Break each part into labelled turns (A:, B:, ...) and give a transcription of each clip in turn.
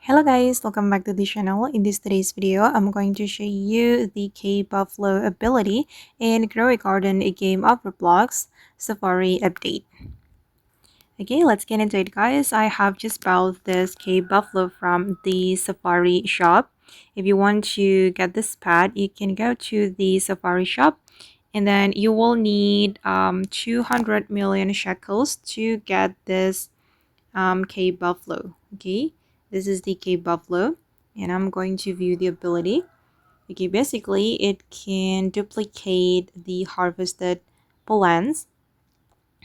A: Hello guys, welcome back to the channel. In today's video, I'm going to show you the K-Buffalo ability in Grow a Garden, a game of Roblox Safari update. Okay, let's get into it guys. I have just bought this K-Buffalo from the Safari shop. If you want to get this pet, you can go to the Safari shop and then you will need 200 million shekels to get this K-Buffalo. Okay, this is the K-Buffalo and I'm going to view the ability. Okay, basically it can duplicate the harvested plants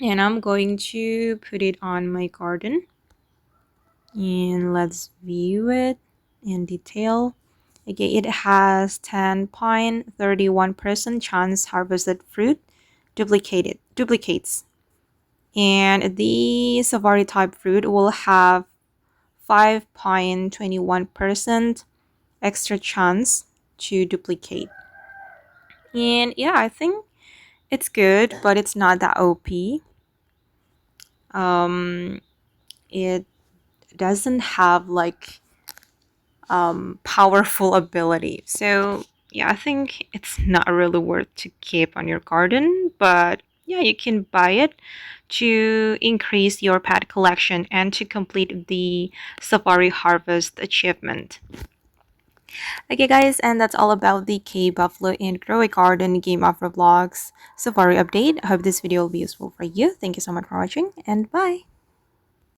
A: and I'm going to put it on my garden and let's view it in detail. Okay, it has 10.31% chance harvested fruit duplicates, and the Safari type fruit will have 5.21% extra chance to duplicate. And yeah, I think it's good, but it's not that OP. It doesn't have like powerful ability. So yeah, I think it's not really worth to keep on your garden, but yeah, you can buy it to increase your pet collection and to complete the Safari Harvest achievement. Okay guys, and that's all about the K-Buffalo and Grow a Garden game of Roblox Safari update. I hope this video will be useful for you. Thank you so much for watching and bye!